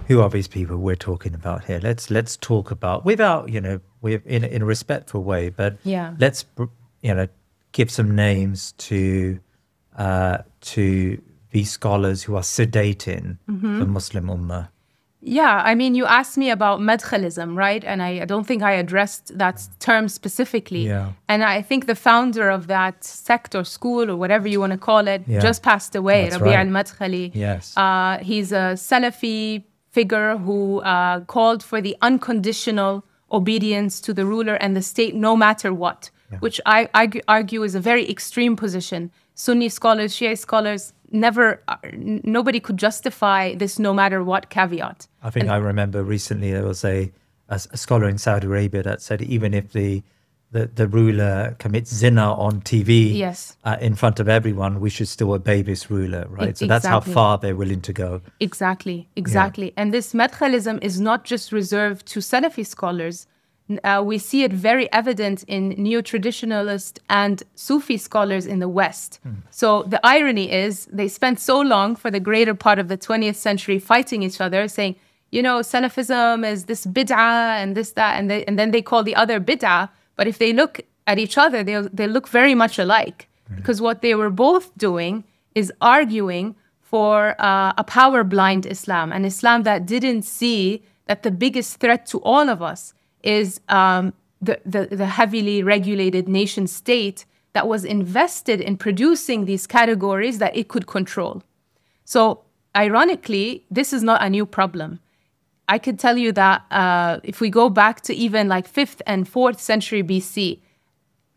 Who are these people we're talking about here? Let's talk about, without, you know, in a respectful way, but let's, you know, give some names to these scholars who are sedating the Muslim Ummah. Yeah, I mean, you asked me about madkhalism, right? And I don't think I addressed that term specifically. Yeah. And I think the founder of that sect or school or whatever you want to call it just passed away, Rabi' al-Madkhali. Yes. He's a Salafi figure who called for the unconditional obedience to the ruler and the state no matter what, which I argue is a very extreme position. Sunni scholars, Shia scholars, nobody could justify this no matter what caveat. I think I remember recently there was a scholar in Saudi Arabia that said even if the ruler commits zina on TV in front of everyone, we should still obey this ruler, right? So that's how far they're willing to go. Exactly. And this madkhalism is not just reserved to Salafi scholars. We see it very evident in neo-traditionalist and Sufi scholars in the West. So the irony is they spent so long for the greater part of the 20th century fighting each other, saying, you know, Salafism is this bid'ah and this, that, and then they call the other bid'ah. But if they look at each other, they look very much alike. Because what they were both doing is arguing for a power-blind Islam, an Islam that didn't see that the biggest threat to all of us is the heavily regulated nation state that was invested in producing these categories that it could control. So ironically, this is not a new problem. I could tell you that if we go back to even like 5th and 4th century BC,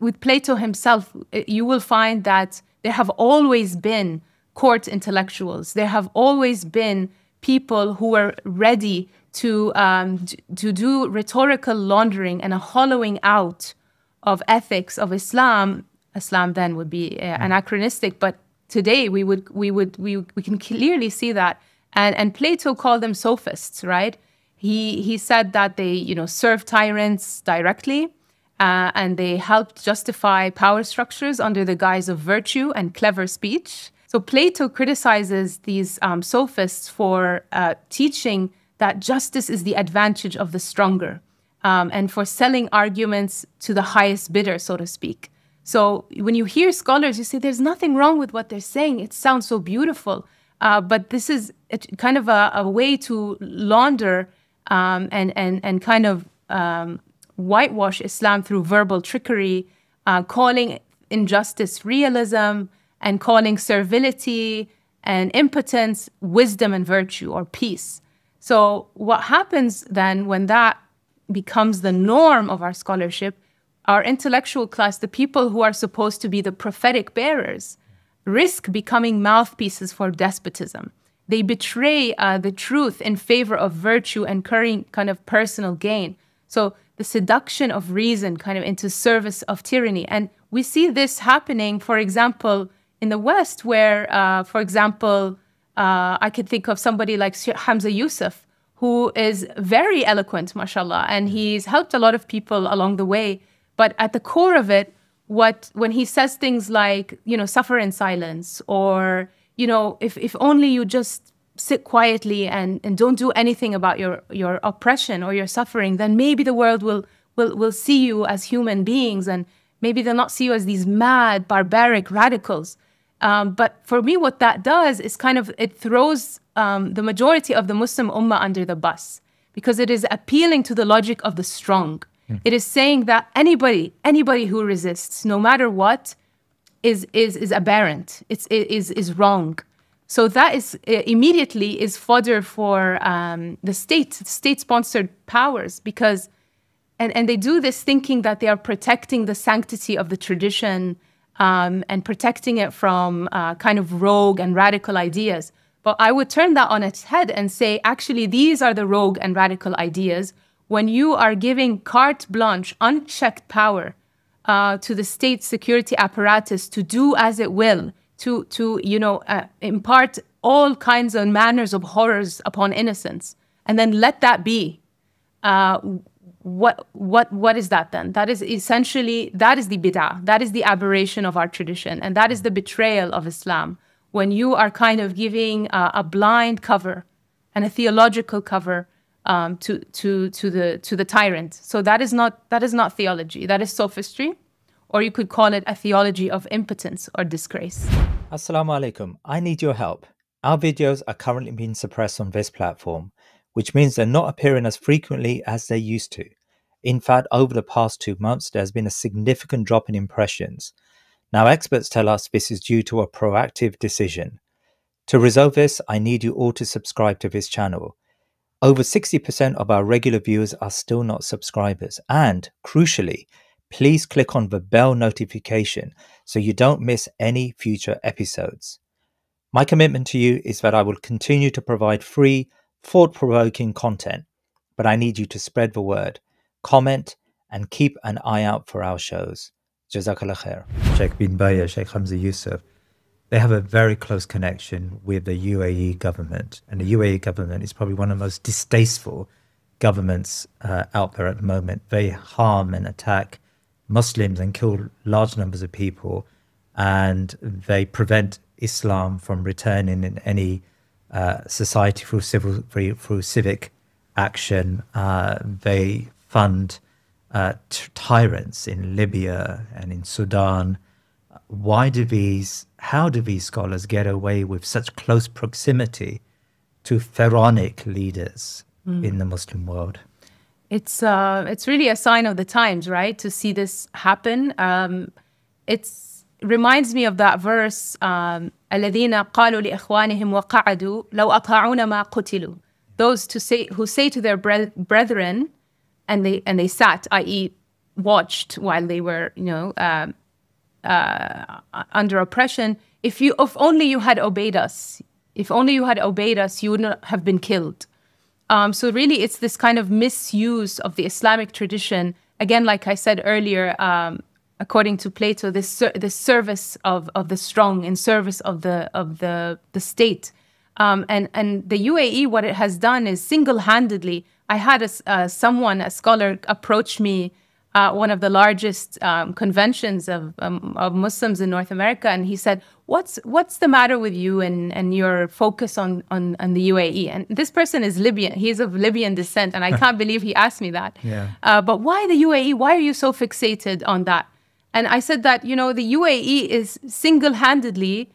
with Plato himself, you will find that there have always been court intellectuals. There have always been people who were ready to do rhetorical laundering and a hollowing out of ethics of Islam. Islam then would be anachronistic, but today we can clearly see that. And Plato called them sophists, right? He said that they, you know, served tyrants directly, and they helped justify power structures under the guise of virtue and clever speech. So Plato criticizes these sophists for teaching that justice is the advantage of the stronger, and for selling arguments to the highest bidder, so to speak. So when you hear scholars, you say there's nothing wrong with what they're saying. It sounds so beautiful. But this is kind of a way to launder and kind of whitewash Islam through verbal trickery, calling injustice realism, and calling servility and impotence wisdom and virtue or peace. So what happens then when that becomes the norm of our scholarship, our intellectual class, the people who are supposed to be the prophetic bearers, risk becoming mouthpieces for despotism. They betray the truth in favor of virtue and kind of personal gain. So the seduction of reason kind of into service of tyranny. And we see this happening, for example, in the West, where, for example, I could think of somebody like Hamza Yusuf, who is very eloquent, mashallah, and he's helped a lot of people along the way. But at the core of it, when he says things like, you know, suffer in silence, or, you know, if only you just sit quietly and don't do anything about your oppression or your suffering, then maybe the world will see you as human beings, and maybe they'll not see you as these mad, barbaric radicals. But for me, what that does is kind of, it throws the majority of the Muslim Ummah under the bus, because it is appealing to the logic of the strong. It is saying that anybody who resists, no matter what, is aberrant. Is wrong. So that is immediately is fodder for the state-sponsored powers, because and they do this thinking that they are protecting the sanctity of the tradition and protecting it from kind of rogue and radical ideas. But I would turn that on its head and say, actually, these are the rogue and radical ideas. When you are giving carte blanche, unchecked power to the state security apparatus to do as it will, to you know, impart all kinds of manners of horrors upon innocence, and then let that be. What is that then? That is essentially, that is the bid'ah, that is the aberration of our tradition, and that is the betrayal of Islam. When you are kind of giving a blind cover and a theological cover to the tyrant. So that is not theology. That is sophistry, or you could call it a theology of impotence or disgrace. Assalamu alaikum. I need your help. Our videos are currently being suppressed on this platform, which means they're not appearing as frequently as they used to. In fact, over the past 2 months, there's been a significant drop in impressions. Now, experts tell us this is due to a proactive decision. To resolve this, I need you all to subscribe to this channel. Over 60% of our regular viewers are still not subscribers. And, crucially, please click on the bell notification so you don't miss any future episodes. My commitment to you is that I will continue to provide free, thought-provoking content, but I need you to spread the word, comment, and keep an eye out for our shows. Jazakallah khair. Sheikh bin Baya, Sheikh Hamza Yusuf, they have a very close connection with the UAE government. And the UAE government is probably one of the most distasteful governments out there at the moment. They harm and attack Muslims and kill large numbers of people. And they prevent Islam from returning in any society through civic action. They fund tyrants in Libya and in Sudan. How do these scholars get away with such close proximity to pharaonic leaders in the Muslim world? It's really a sign of the times, right? To see this happen. It reminds me of that verse, الَّذِينَ قَالُوا لِإِخْوَانِهِمْ وَقَعَدُوا لَوْ أَطَاعُونَ مَا قُتِلُوا. Those who say to their brethren, and they sat, i.e., watched while they were, under oppression. If only you had obeyed us. If only you had obeyed us, you would not have been killed. So really, it's this kind of misuse of the Islamic tradition. Again, like I said earlier, according to Plato, this service of the strong in service of the state. And the UAE, what it has done is single-handedly. I had a scholar, approach me one of the largest conventions of Muslims in North America, and he said, "What's the matter with you and your focus on the UAE?" And this person is Libyan; he's of Libyan descent, and I can't believe he asked me that. Yeah. But why the UAE? Why are you so fixated on that? And I said that the UAE is single-handedly,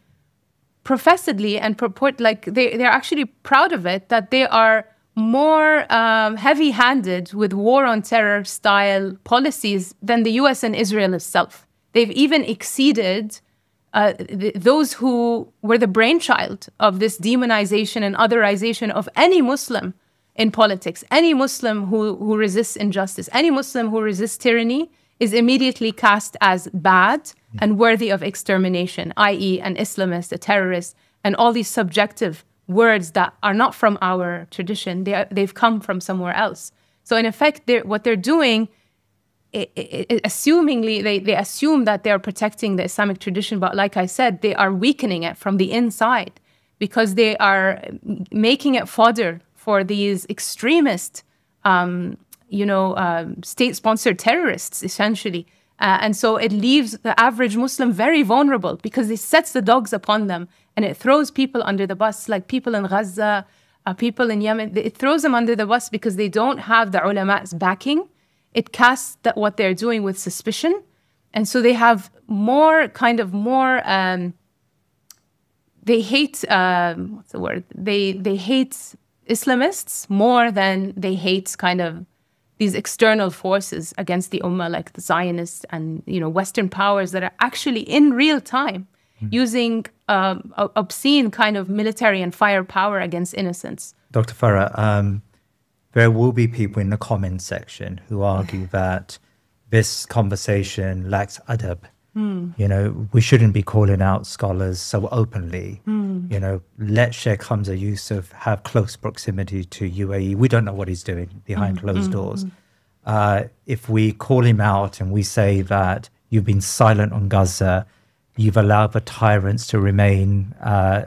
professedly, and they're actually proud of it, that they are more heavy-handed with war on terror style policies than the US and Israel itself. They've even exceeded those who were the brainchild of this demonization and otherization of any Muslim in politics. Any Muslim who resists injustice, any Muslim who resists tyranny is immediately cast as bad and worthy of extermination, i.e. an Islamist, a terrorist, and all these subjective words that are not from our tradition. They've come from somewhere else. So in effect, what they're doing, assumingly, they assume that they're protecting the Islamic tradition, but like I said, they are weakening it from the inside because they are making it fodder for these extremist, state-sponsored terrorists, essentially. And so it leaves the average Muslim very vulnerable because it sets the dogs upon them and it throws people under the bus, like people in Gaza, people in Yemen. It throws them under the bus because they don't have the ulama's backing. It casts what they're doing with suspicion. And so they have they hate, what's the word? They hate Islamists more than they hate kind of these external forces against the Ummah, like the Zionists and Western powers that are actually in real time using obscene kind of military and firepower against innocents. Dr. Farah, there will be people in the comments section who argue that this conversation lacks adab. We shouldn't be calling out scholars so openly. Let Sheikh Hamza Yusuf have close proximity to UAE. We don't know what he's doing behind closed doors. If we call him out and we say that you've been silent on Gaza, you've allowed the tyrants to remain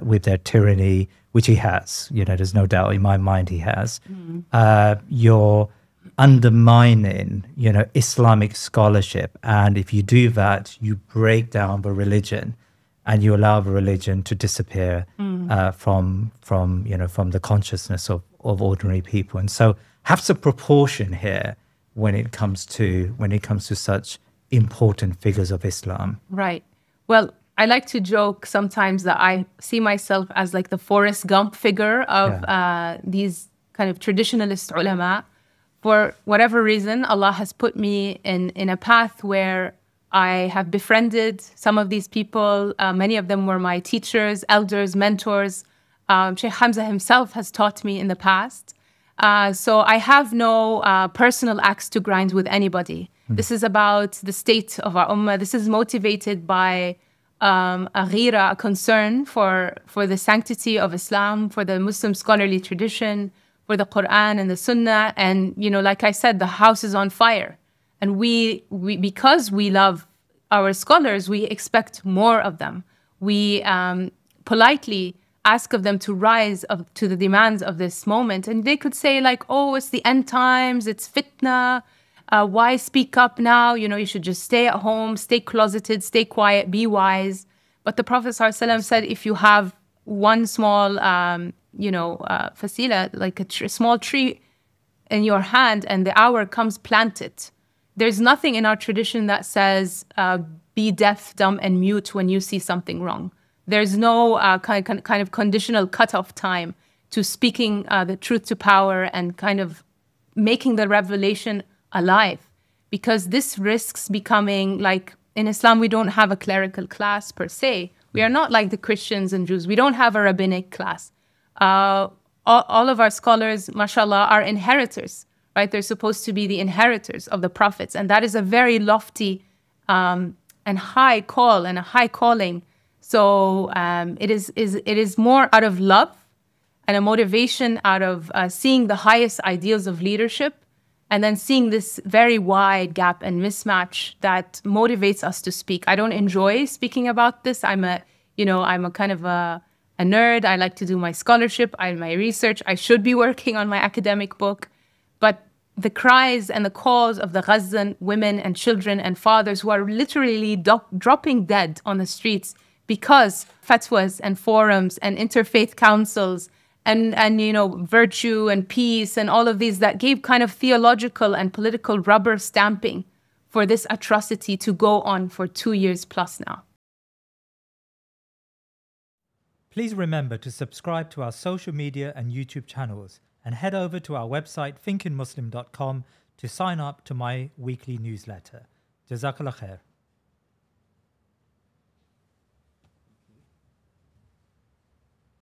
with their tyranny, which he has, there's no doubt in my mind he has. You're undermining, Islamic scholarship. And if you do that, you break down the religion. and you allow a religion to disappear from the consciousness of ordinary people. And so have some proportion here when it comes to such important figures of Islam. Right. Well, I like to joke sometimes that I see myself as like the Forrest Gump figure of these kind of traditionalist ulama. For whatever reason, Allah has put me in a path where I have befriended some of these people. Many of them were my teachers, elders, mentors. Sheikh Hamza himself has taught me in the past. So I have no personal axe to grind with anybody. This is about the state of our ummah. This is motivated by a ghira, a concern for the sanctity of Islam, for the Muslim scholarly tradition, for the Quran and the Sunnah. And, like I said, the house is on fire. And we because we love our scholars, we expect more of them. We politely ask of them to rise to the demands of this moment. And they could say like, oh, it's the end times, it's fitna. Why speak up now? You should just stay at home, stay closeted, stay quiet, be wise. But the Prophet ﷺ said, if you have one small, fasila, like a small tree in your hand and the hour comes, plant it. There's nothing in our tradition that says, be deaf, dumb, and mute when you see something wrong. There's no kind of conditional cutoff time to speaking the truth to power and kind of making the revelation alive. Because this risks becoming like, in Islam, we don't have a clerical class per se. We are not like the Christians and Jews. We don't have a rabbinic class. All of our scholars, mashallah, are inheritors, right? They're supposed to be the inheritors of the prophets. And that is a very lofty and high call and a high calling. So it is more out of love and a motivation out of seeing the highest ideals of leadership and then seeing this very wide gap and mismatch that motivates us to speak. I don't enjoy speaking about this. I'm a kind of a nerd. I like to do my scholarship, my research. I should be working on my academic book. But the cries and the calls of the Gazan women and children and fathers who are literally dropping dead on the streets because fatwas and forums and interfaith councils and virtue and peace and all of these that gave kind of theological and political rubber stamping for this atrocity to go on for 2 years plus now. Please remember to subscribe to our social media and YouTube channels and head over to our website thinkinmuslim.com to sign up to my weekly newsletter. Jazakallah khair.